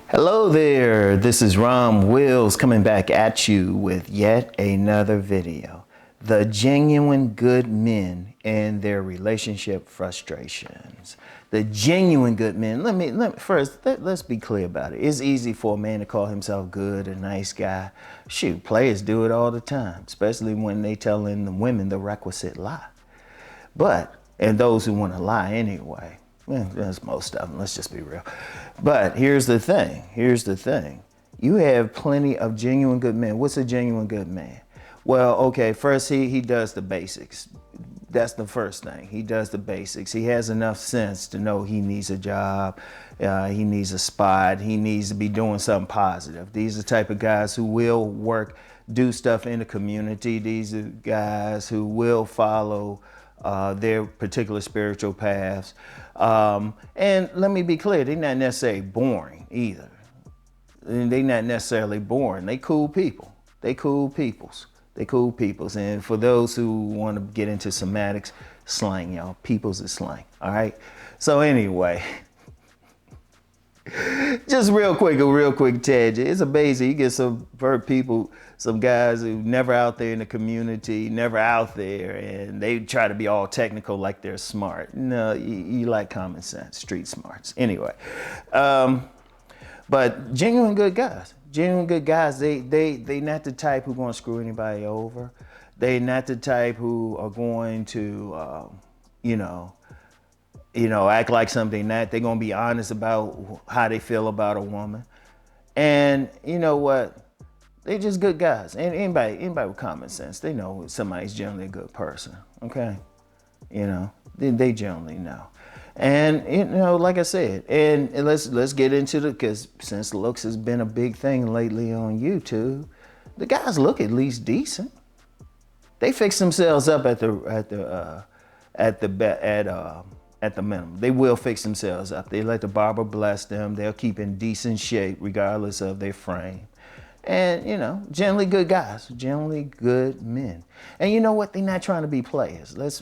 Hello there, this is Rom Wills coming back at you with yet another video. The genuine good men and their relationship frustrations. The genuine good men, let's be clear about it. It's easy for a man to call himself good, a nice guy. Shoot, players do it all the time, especially when they telling the women the requisite lie. And those who want to lie anyway. Well, that's most of them, let's just be real. But here's the thing. You have plenty of genuine good men. What's a genuine good man? Well, okay, first he does the basics. That's the first thing. He does the basics. He has enough sense to know he needs a job, he needs a spot, he needs to be doing something positive. These are the type of guys who will work, do stuff in the community. These are guys who will follow their particular spiritual paths. And let me be clear, they're not necessarily boring either. They're not necessarily boring. They cool people. They cool peoples. And for those who want to get into semantics, slang, y'all. Peoples is slang. All right. So anyway, just a real quick tangent. It's amazing. You get some people, some guys who never out there in the community, never out there, and they try to be all technical like they're smart. No, you like common sense, street smarts. Anyway, but genuine good guys, they not the type who going to screw anybody over. They not the type who are going to, act like something that they're going to be honest about how they feel about a woman. And you know what? They're just good guys. And anybody with common sense, they know somebody's generally a good person. Okay. They generally know. And, like I said, and let's get into because since looks has been a big thing lately on YouTube, the guys look at least decent. They fix themselves up at the minimum. They will fix themselves up. They let the barber bless them. They'll keep in decent shape regardless of their frame. And, generally good guys, generally good men. And you know what? They're not trying to be players. Let's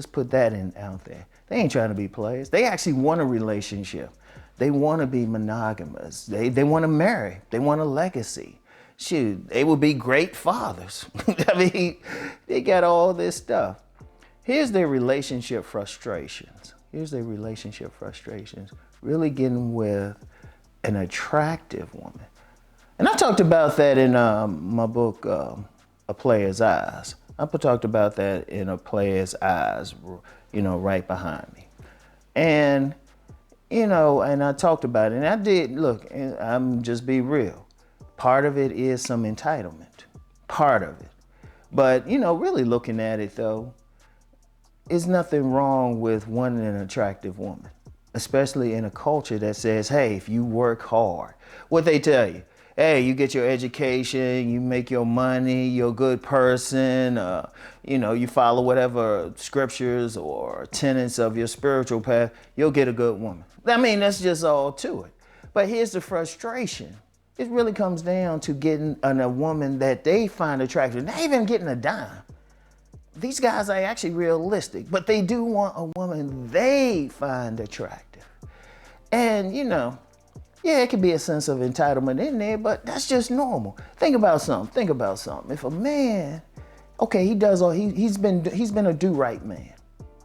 put that out there. They ain't trying to be players. They actually want a relationship. They want to be monogamous. They want to marry. They want a legacy. Shoot, they will be great fathers. I mean, they got all this stuff. Here's their relationship frustrations. Really getting with an attractive woman. And I talked about that in my book, A Player's Eyes. I talked about that in A Player's Eyes, right behind me. And, and I talked about it. And I did, look, I'm just be real. Part of it is some entitlement. Part of it. But, really looking at it, though, there's nothing wrong with wanting an attractive woman, especially in a culture that says, hey, if you work hard, what they tell you, hey, you get your education, you make your money, you're a good person, you follow whatever scriptures or tenets of your spiritual path, you'll get a good woman. I mean, that's just all to it. But here's the frustration. It really comes down to getting a woman that they find attractive, not even getting a dime. These guys are actually realistic, but they do want a woman they find attractive. And, yeah, it can be a sense of entitlement in there, but that's just normal. Think about something. If a man, okay, he's been a do-right man.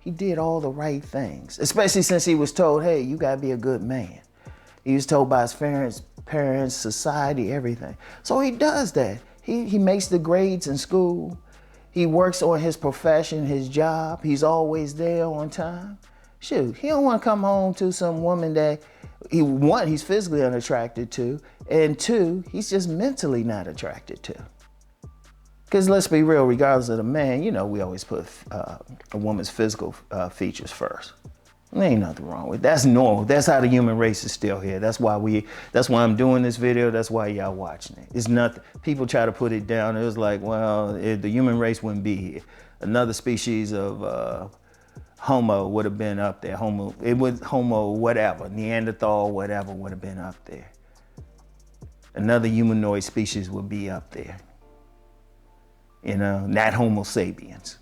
He did all the right things, especially since he was told, hey, you gotta be a good man. He was told by his parents, society, everything. So he does that. He makes the grades in school. He works on his profession, his job. He's always there on time. Shoot, he don't want to come home to some woman that he's physically unattracted to, and two, he's just mentally not attracted to. Because let's be real, regardless of the man, we always put a woman's physical features first. There ain't nothing wrong with it. That's normal. That's how the human race is still here. That's why I'm doing this video. That's why y'all watching it. It's nothing. People try to put it down. It was like, well, the human race wouldn't be here. Another species of Homo would have been up there. Homo whatever, Neanderthal whatever would have been up there. Another humanoid species would be up there. Not Homo sapiens.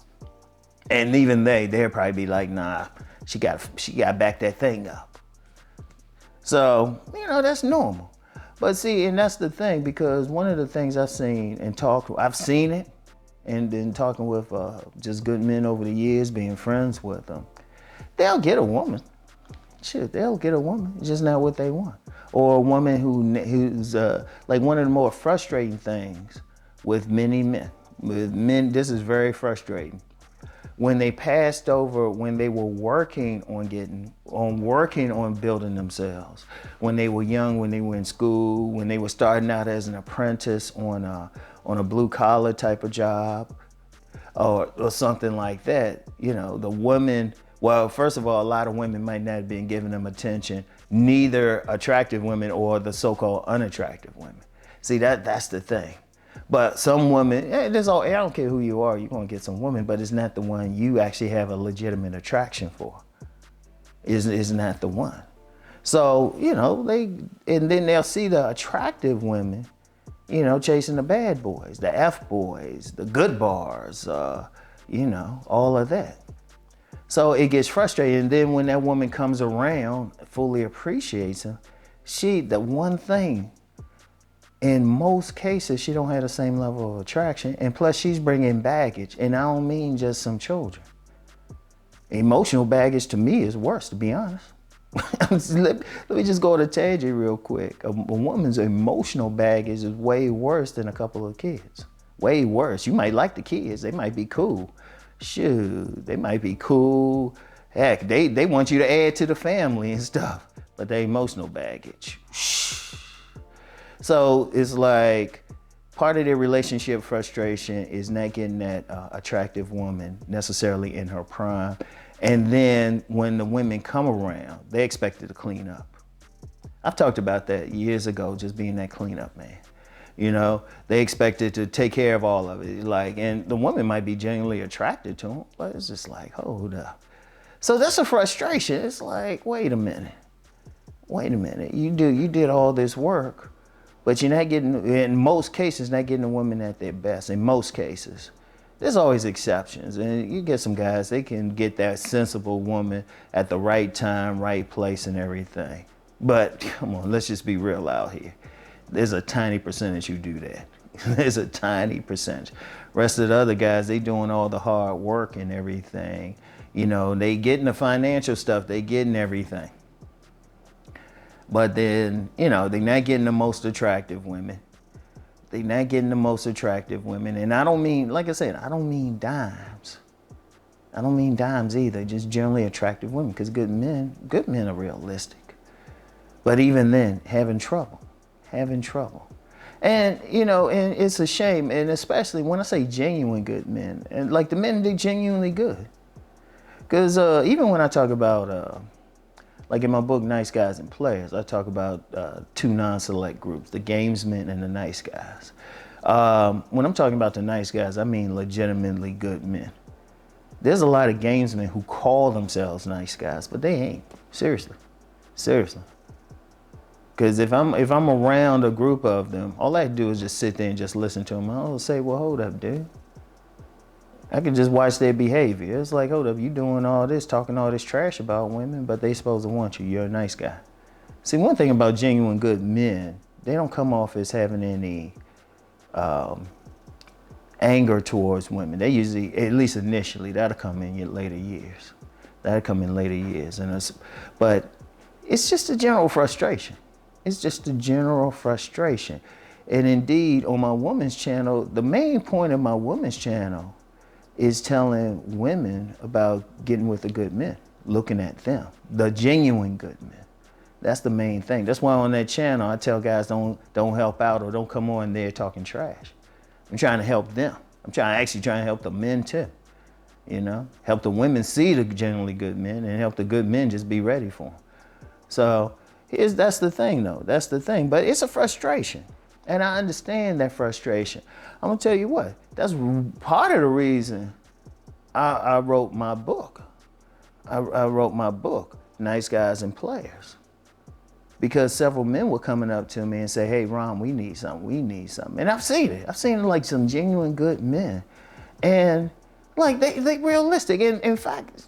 And even they'd probably be like, nah, she got to back that thing up. So, that's normal. But see, and that's the thing, because one of the things I've seen it, and then talking with just good men over the years, being friends with them, they'll get a woman. Shit, they'll get a woman. It's just not what they want. Or a woman who's like, one of the more frustrating things with many men. With men, this is very frustrating. When they passed over, when they were working on building themselves, when they were young, when they were in school, when they were starting out as an apprentice on a blue collar type of job, or something like that, the woman, well, first of all, a lot of women might not have been giving them attention, neither attractive women or the so-called unattractive women. See, that's the thing. But some women, I don't care who you are, you're gonna get some women, but it's not the one you actually have a legitimate attraction for. Is not the one. So, and then they'll see the attractive women, chasing the bad boys, the F boys, the good bars, all of that. So it gets frustrating. And then when that woman comes around, fully appreciates him, the one thing, in most cases, she don't have the same level of attraction. And plus she's bringing baggage. And I don't mean just some children. Emotional baggage to me is worse, to be honest. Let me just go to tangent real quick. A woman's emotional baggage is way worse than a couple of kids. Way worse. You might like the kids. They might be cool. Shoot, they might be cool. Heck, they want you to add to the family and stuff. But the emotional baggage, So it's like part of their relationship frustration is not getting that attractive woman necessarily in her prime. And then when the women come around, they expect it to clean up. I've talked about that years ago, just being that cleanup man. They expect it to take care of all of it. And the woman might be genuinely attracted to him, but it's just like, hold up. So that's a frustration. It's like, wait a minute. You did all this work. But you're not getting, in most cases, not getting a woman at their best. In most cases. There's always exceptions. And you get some guys, they can get that sensible woman at the right time, right place and everything. But come on, let's just be real out here. There's a tiny percentage who do that. There's a tiny percentage. Rest of the other guys, they doing all the hard work and everything. They getting the financial stuff, they getting everything. But then, they're not getting the most attractive women. And I don't mean, like I said, I don't mean dimes. I don't mean dimes either, just generally attractive women, because good men are realistic. But even then, having trouble. And, and it's a shame, and especially when I say genuine good men, and like the men, they genuinely good. Because even when I talk about, like in my book, Nice Guys and Players, I talk about two non-select groups, the gamesmen and the nice guys. When I'm talking about the nice guys, I mean legitimately good men. There's a lot of gamesmen who call themselves nice guys, but they ain't. Seriously. Because if I'm around a group of them, all I do is just sit there and just listen to them. I'll say, well, hold up, dude. I can just watch their behavior. It's like, hold up, you doing all this, talking all this trash about women, but they supposed to want you. You're a nice guy. See, one thing about genuine good men, they don't come off as having any anger towards women. They usually, at least initially, that'll come in your later years. But it's just a general frustration. And indeed, on my women's channel, the main point of my women's channel is telling women about getting with the good men, looking at them, the genuine good men. That's the main thing. That's why on that channel, I tell guys don't help out or don't come on there talking trash. I'm trying to help them. I'm actually trying to help the men too. Help the women see the genuinely good men and help the good men just be ready for them. So that's the thing though. But it's a frustration. And I understand that frustration. I'm gonna tell you what, that's part of the reason I wrote my book. I wrote my book, Nice Guys and Players. Because several men were coming up to me and say, hey, Rom, we need something. And I've seen it. I've seen like some genuine good men. And like they realistic. And in fact,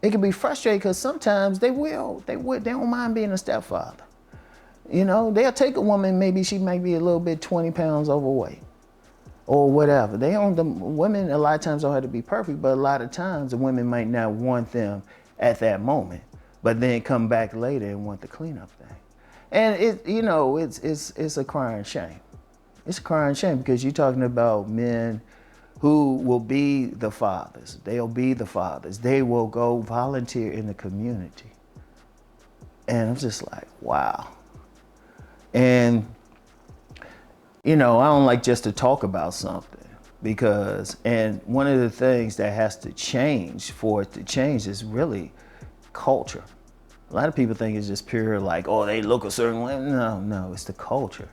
it can be frustrating because sometimes they don't mind being a stepfather. You know, they'll take a woman, maybe she might be a little bit 20 pounds overweight or whatever. The women a lot of times don't have to be perfect, but a lot of times the women might not want them at that moment, but then come back later and want the cleanup thing. And it's a crying shame. It's a crying shame because you're talking about men who will be the fathers. They'll be the fathers. They will go volunteer in the community. And I'm just like, wow. And, I don't like just to talk about something and one of the things that has to change for it to change is really culture. A lot of people think it's just pure like, oh, they look a certain way. No, it's the culture.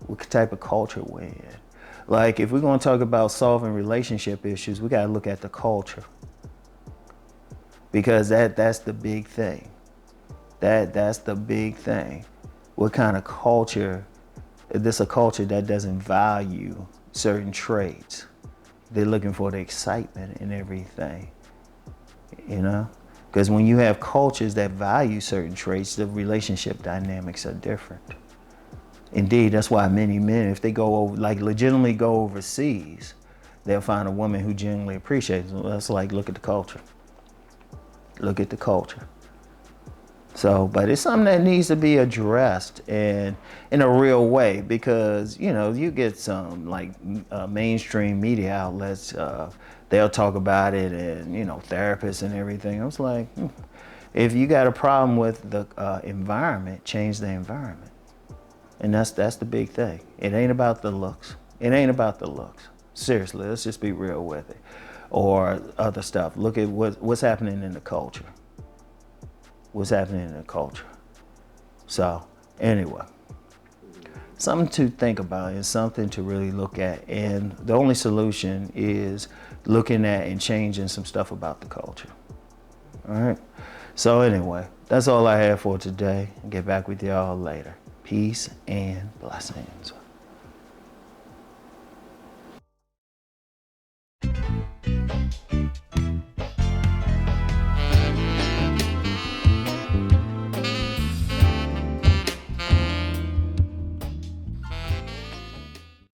What type of culture we're in. Like, if we're going to talk about solving relationship issues, we got to look at the culture. Because that's the big thing. That's the big thing. What kind of culture? Is this a culture that doesn't value certain traits? They're looking for the excitement in everything, Because when you have cultures that value certain traits, the relationship dynamics are different. Indeed, that's why many men, if they go over, like legitimately go overseas, they'll find a woman who genuinely appreciates them. That's like, look at the culture. Look at the culture. So, but it's something that needs to be addressed and in a real way because, you get some like mainstream media outlets, they'll talk about it and, therapists and everything. I was like, if you got a problem with the environment, change the environment. And that's the big thing. It ain't about the looks. It ain't about the looks. Seriously, let's just be real with it. Or other stuff. Look at what's happening in the culture. What's happening in the culture. So, anyway, something to think about and something to really look at. And the only solution is looking at and changing some stuff about the culture. All right? So anyway, that's all I have for today. I'll get back with y'all later. Peace and blessings.